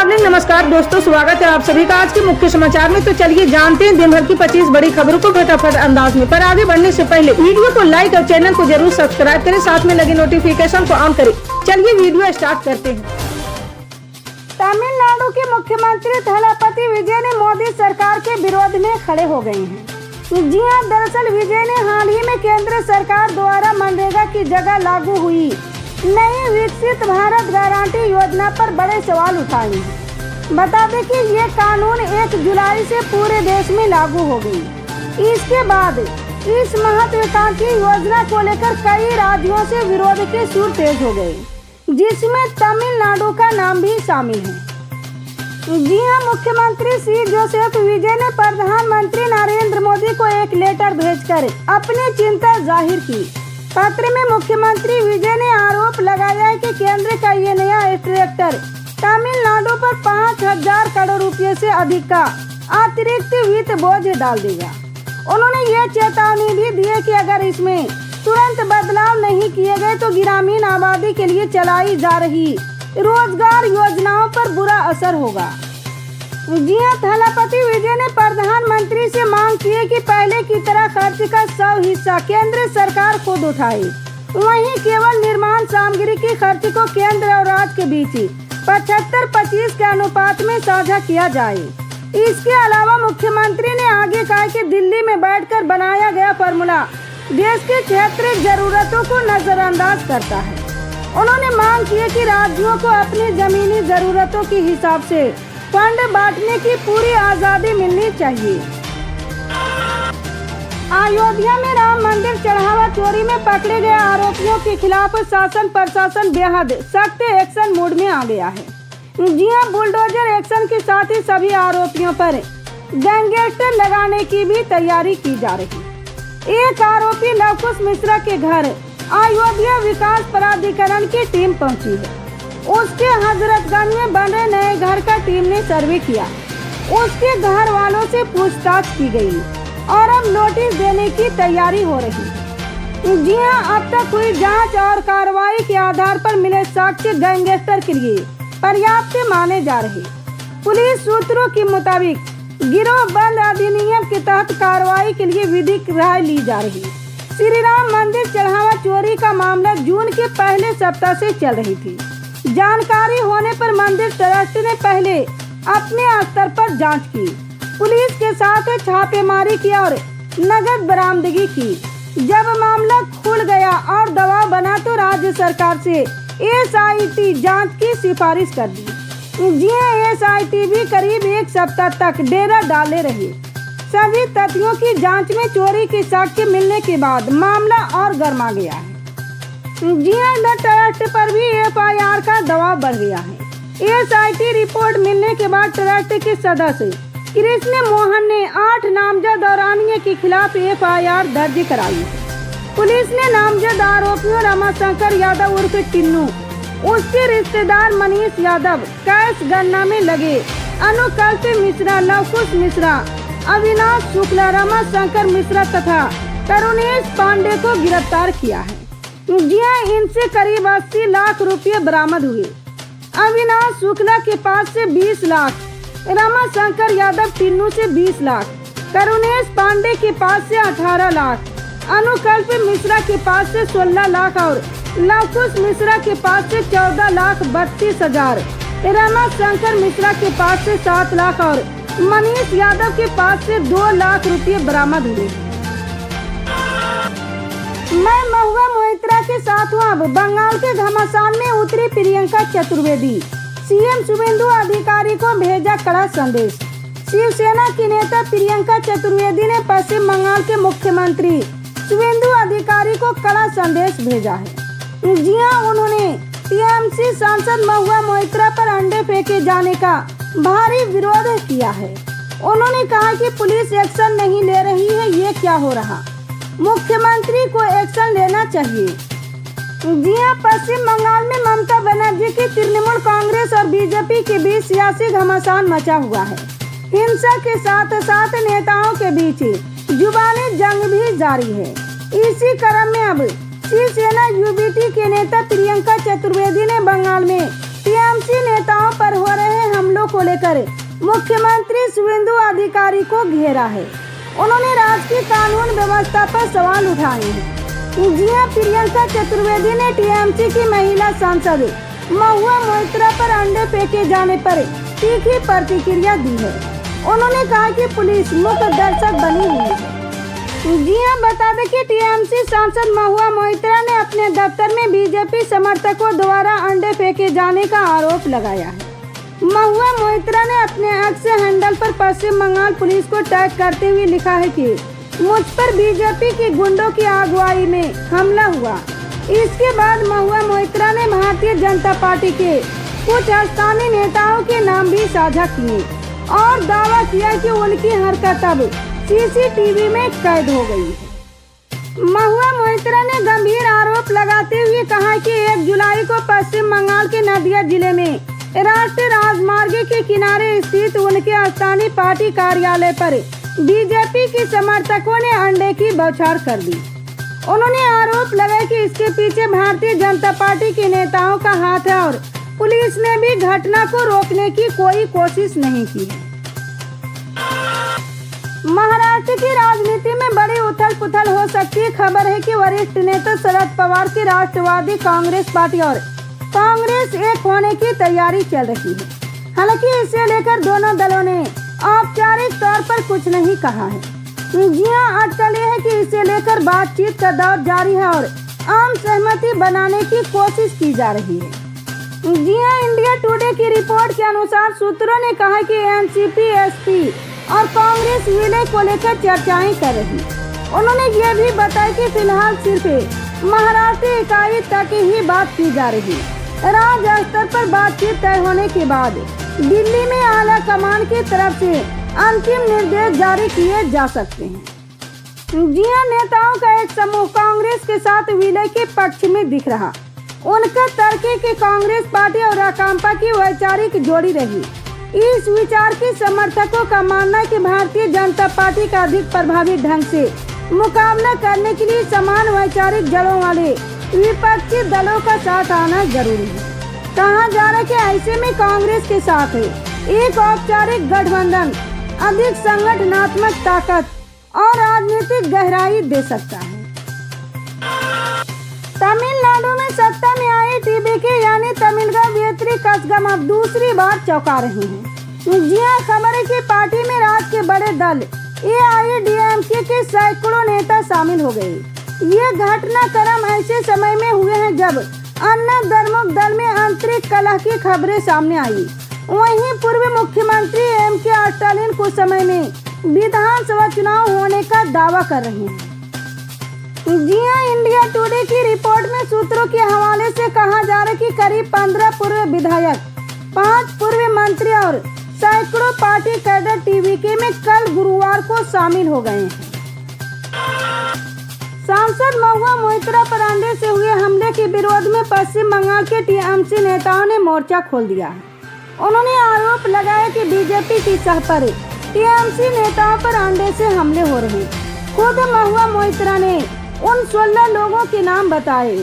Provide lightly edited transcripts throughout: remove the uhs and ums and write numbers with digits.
Morning. नमस्कार दोस्तों, स्वागत है आप सभी का आज के मुख्य समाचार में। तो चलिए जानते हैं दिन भर की 25 बड़ी खबरों को फटाफट अंदाज में। पर आगे बढ़ने से पहले वीडियो को लाइक और चैनल को जरूर सब्सक्राइब करें, साथ में लगे नोटिफिकेशन को ऑन करें। चलिए वीडियो स्टार्ट करते हैं। तमिलनाडु के मुख्यमंत्री थलापति विजय ने मोदी सरकार के विरोध में खड़े हो गए हैं। जी हां, दरअसल विजय ने हाल ही में केंद्र सरकार द्वारा मनरेगा की जगह लागू हुई नई विकसित भारत गारंटी योजना पर बड़े सवाल उठाए हैं। बता दें कि ये कानून 1 जुलाई से पूरे देश में लागू हो गई। इसके बाद इस महत्वाकांक्षी योजना को लेकर कई राज्यों से विरोध के सुर तेज हो गए, जिसमें तमिलनाडु का नाम भी शामिल है। जी हां, मुख्यमंत्री सी जोसेफ विजय ने प्रधानमंत्री नरेंद्र मोदी को एक लेटर भेजकर अपनी चिंता जाहिर की। पत्र में मुख्यमंत्री विजय ने आरोप लगाया है कि केंद्र का ये नया ट्रैक्टर तमिलनाडु पर 5,000 करोड़ रुपए से अधिक का अतिरिक्त वित्त बोझ डाल देगा। उन्होंने ये चेतावनी भी दी है कि अगर इसमें तुरंत बदलाव नहीं किए गए तो ग्रामीण आबादी के लिए चलाई जा रही रोजगार योजनाओं पर बुरा असर होगा। जी हां, थलापति विजय ने प्रधानमंत्री से मांग की है कि पहले की तरह खर्च का 100 हिस्सा केंद्र सरकार खुद उठाए। वहीं केवल निर्माण सामग्री के खर्च को केंद्र और राज्य के बीच 75-25 के अनुपात में साझा किया जाए। इसके अलावा मुख्यमंत्री ने आगे कहा कि दिल्ली में बैठकर बनाया गया फॉर्मूला देश के क्षेत्रीय जरूरतों को नजरअंदाज करता है। उन्होंने मांग की है कि राज्यों को अपनी जमीनी जरूरतों के हिसाब से फंड बांटने की पूरी आजादी मिलनी चाहिए। अयोध्या में राम मंदिर चढ़ावा चोरी में पकड़े गए आरोपियों के खिलाफ शासन प्रशासन बेहद सख्त एक्शन मोड में आ गया है। जी हां, बुलडोजर एक्शन के साथ ही सभी आरोपियों पर गैंगस्टर लगाने की भी तैयारी की जा रही। एक आरोपी लवकुश मिश्रा के घर अयोध्या विकास प्राधिकरण की टीम पहुंची है। उसके हजरतगंज में बन रहे नए घर का टीम ने सर्वे किया। उसके घर वालों से पूछताछ की गई और अब नोटिस देने की तैयारी हो रही है। जी हां, अब तक हुई जांच और कार्रवाई के आधार पर मिले साक्ष्य गैंगस्टर के लिए पर्याप्त माने जा रहे। पुलिस सूत्रों के मुताबिक गिरोह बंद अधिनियम के तहत कार्रवाई के लिए विधिक राय ली जा रही। श्री राम मंदिर चढ़ावा चोरी का मामला जून के पहले सप्ताह से चल रही थी। जानकारी होने पर मंदिर ट्रस्ट ने पहले अपने स्तर पर जांच की, पुलिस के साथ छापेमारी की और नगद बरामदगी की। जब मामला खुल गया और दबाव बना तो राज्य सरकार से SIT जांच की सिफारिश कर दी। जी हां, SIT भी करीब 1 सप्ताह तक डेरा डाले रही। सभी तथ्यों की जांच में चोरी के साक्ष्य मिलने के बाद मामला और गर्मा गया है। जी हां, ट्रस्ट पर भी FIR का दबाव बढ़ गया है। SIT रिपोर्ट मिलने के बाद ट्रस्ट के सदस्य कृष्ण मोहन ने 8 नामजद दौरानिये के खिलाफ FIR दर्ज कराई। पुलिस ने नामजद आरोपियों रमाशंकर यादव उर्फ टिन्नू, उसके रिश्तेदार मनीष यादव, कैश गणना में लगे अनुकल्प मिश्रा, लवकुश मिश्रा, अविनाश शुक्ला, रमाशंकर मिश्रा तथा करुणेश पांडे को गिरफ्तार किया है। जी हां, इनसे करीब 80 लाख रुपए बरामद हुए। अविनाश शुक्ला के पास से 20 लाख, रमाशंकर यादव टिन्नू से 20 लाख, करुणेश पांडे के पास से 18 लाख, अनुकल्प मिश्रा के पास से 16 लाख और लवकुश मिश्रा के पास से 14,32,000, रमाशंकर मिश्रा के पास से 7 लाख और मनीष यादव के पास से 2 लाख रुपए बरामद हुए। मैं महुआ मोहित्रा के साथ हूँ। अब बंगाल के घमासान में उतरी प्रियंका चतुर्वेदी, CM शुभेंदु अधिकारी को भेजा कड़ा संदेश। शिवसेना की नेता प्रियंका चतुर्वेदी ने पश्चिम बंगाल के मुख्यमंत्री शुभेंदु अधिकारी को कड़ा संदेश भेजा है। जी हां, उन्होंने TMC सांसद महुआ मोहित्रा पर अंडे फेंके जाने का भारी विरोध किया है। उन्होंने कहा कि पुलिस एक्शन नहीं ले रही है, ये क्या हो रहा, मुख्यमंत्री को एक्शन लेना चाहिए। जी हां, पश्चिम बंगाल में ममता बनर्जी की तृणमूल कांग्रेस और बीजेपी के बीच सियासी घमासान मचा हुआ है। हिंसा के साथ साथ नेताओं के बीच जुबानी जंग भी जारी है। इसी क्रम में अब शिवसेना UBT के नेता प्रियंका चतुर्वेदी ने बंगाल में TMC नेताओं पर हो रहे हमलों को लेकर मुख्यमंत्री शुभेंदु अधिकारी को घेरा है। उन्होंने राज्य की कानून व्यवस्था पर सवाल उठाए हैं। जी हां, प्रियंका चतुर्वेदी ने टीएमसी की महिला सांसद महुआ मोइत्रा पर अंडे फेंके जाने पर तीखी प्रतिक्रिया दी है। उन्होंने कहा कि पुलिस मुख्य दर्शक बनी हुई है। जी हां, बता दें कि टीएमसी सांसद महुआ मोइत्रा ने अपने दफ्तर में बीजेपी समर्थकों द्वारा अंडे फेंके जाने का आरोप लगाया है। महुआ मोइत्रा ने अपने एक्स हैंडल पर पश्चिम बंगाल पुलिस को टैग करते हुए लिखा है कि मुझ पर बीजेपी के गुंडों की अगुवाई में हमला हुआ। इसके बाद महुआ मोइत्रा ने भारतीय जनता पार्टी के कुछ स्थानीय नेताओं के नाम भी साझा किए और दावा किया कि उनकी हरकत अब सीसीटीवी में कैद हो गई है। महुआ मोइत्रा ने गंभीर आरोप लगाते हुए कहा कि 1 जुलाई को पश्चिम बंगाल के नदिया जिले में राष्ट्रीय राजमार्ग के किनारे स्थित उनके स्थानीय पार्टी कार्यालय पर बीजेपी के समर्थकों ने अंडे की बौछार कर दी। उन्होंने आरोप लगाया कि इसके पीछे भारतीय जनता पार्टी के नेताओं का हाथ है और पुलिस ने भी घटना को रोकने की कोई कोशिश नहीं की है। महाराष्ट्र की राजनीति में बड़ी उथल-पुथल हो सकती है। खबर है कि वरिष्ठ नेता शरद पवार की राष्ट्रवादी कांग्रेस पार्टी और कांग्रेस एक होने की तैयारी चल रही है। हालांकि इसे लेकर दोनों दलों ने औपचारिक तौर पर कुछ नहीं कहा है। जी हां, अटकल यह है कि इसे लेकर बातचीत का दौर जारी है और आम सहमति बनाने की कोशिश की जा रही है। जी हां, इंडिया टुडे की रिपोर्ट के अनुसार सूत्रों ने कहा कि एनसीपी, एसपी और कांग्रेस विलय को लेकर चर्चाएं कर रही। उन्होंने ये भी बताया कि फिलहाल सिर्फ महाराष्ट्र इकाई तक ही बात की जा रही। राज्य स्तर पर बातचीत तय होने के बाद दिल्ली में आला कमान की तरफ से अंतिम निर्देश जारी किए जा सकते हैं। जी हां, नेताओं का एक समूह कांग्रेस के साथ विलय के पक्ष में दिख रहा। उनका तर्क है कि कांग्रेस पार्टी और राकांपा की वैचारिक जोड़ी रही। इस विचार के समर्थकों का मानना है कि भारतीय जनता पार्टी का अधिक प्रभावी ढंग से मुकाबला करने के लिए समान वैचारिक जड़ों वाले विपक्षी दलों का साथ आना जरूरी है। कहा जा रहा है कि ऐसे में कांग्रेस के साथ एक औपचारिक गठबंधन अधिक संगठनात्मक ताकत और राजनीतिक गहराई दे सकता है। तमिलनाडु में सत्ता में आई टीबीके यानी तमिलगा वेत्री कसगम अब दूसरी बार चौंका रहे हैं। जी हां, खबर है कि पार्टी में राज्य के बड़े दल एआईएडीएमके के सैकड़ों नेता शामिल हो गए। ये घटनाक्रम ऐसे समय में हुए हैं जब अन्य धर्मों दल में आंतरिक कलह की खबरें सामने आई। वहीं पूर्व मुख्यमंत्री एमके स्टालिन कुछ समय में विधानसभा चुनाव होने का दावा कर रहे हैं। जी हां, इंडिया टुडे की रिपोर्ट में सूत्रों के हवाले से कहा जा रहा है कि करीब 15 पूर्व विधायक, 5 पूर्व मंत्री और सैकड़ों पार्टी कैडर टीबीके में कल गुरुवार को शामिल हो गए हैं। सांसद महुआ मोइत्रा पर अंडे से हुए हमले के विरोध में पश्चिम बंगाल के टीएमसी नेताओं ने मोर्चा खोल दिया है। उन्होंने आरोप लगाया कि बीजेपी की सह पर टीएमसी नेताओं पर अंडे से हमले हो रहे। खुद महुआ मोइत्रा ने उन 16 लोगों के नाम बताए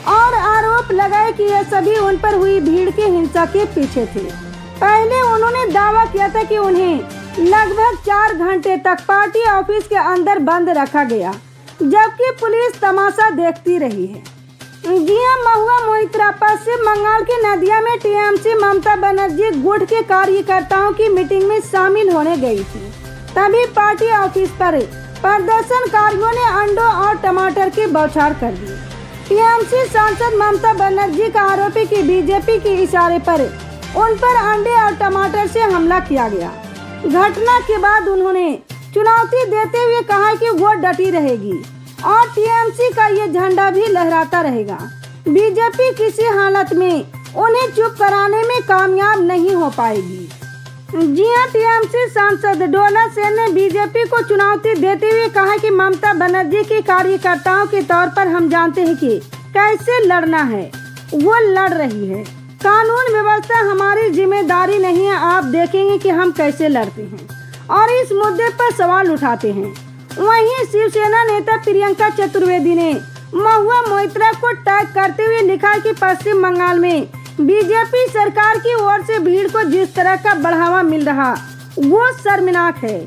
और आरोप लगाए कि ये सभी उन पर हुई भीड़ की हिंसा के पीछे थे। पहले उन्होंने दावा किया था कि उन्हें लगभग 4 घंटे तक पार्टी ऑफिस के अंदर बंद रखा गया, जबकि पुलिस तमाशा देखती रही है। जी हां, महुआ मोइत्रा पश्चिम बंगाल के नदिया में टीएमसी ममता बनर्जी गुट के कार्यकर्ताओं की मीटिंग में शामिल होने गई थी। तभी पार्टी ऑफिस पर प्रदर्शनकारियों ने अंडों और टमाटर की बौछार कर दी। टीएमसी सांसद ममता बनर्जी का आरोप है कि बीजेपी के इशारे पर उन पर अंडे और टमाटर से हमला किया गया। घटना के बाद उन्होंने चुनौती देते हुए कहा कि वो डटी रहेगी और टीएमसी का ये झंडा भी लहराता रहेगा। बीजेपी किसी हालत में उन्हें चुप कराने में कामयाब नहीं हो पाएगी। जी हां, टीएमसी सांसद डोना सेन ने बीजेपी को चुनौती देते हुए कहा कि ममता बनर्जी के कार्यकर्ताओं के तौर पर हम जानते हैं कि कैसे लड़ना है। वो लड़ रही है। कानून व्यवस्था हमारी जिम्मेदारी नहीं है। आप देखेंगे कि हम कैसे लड़ते हैं और इस मुद्दे पर सवाल उठाते हैं। वहीं शिवसेना नेता प्रियंका चतुर्वेदी ने महुआ मोइत्रा को टैग करते हुए लिखा कि पश्चिम बंगाल में बीजेपी सरकार की ओर से भीड़ को जिस तरह का बढ़ावा मिल रहा वो शर्मनाक है।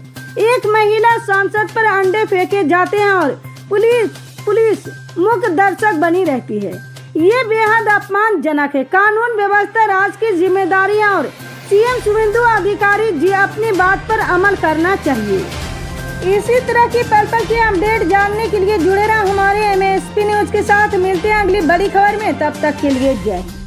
एक महिला सांसद पर अंडे फेंके जाते हैं और पुलिस मुख्य दर्शक बनी रहती है। ये बेहद अपमानजनक है। कानून व्यवस्था राज्य की जिम्मेदारियां और सीएम शुभेंदु अधिकारी जी अपनी बात पर अमल करना चाहिए। इसी तरह की पल पल की अपडेट जानने के लिए जुड़े रहा हमारे MSP न्यूज के साथ। मिलते हैं अगली बड़ी खबर में, तब तक के लिए जय हिंद।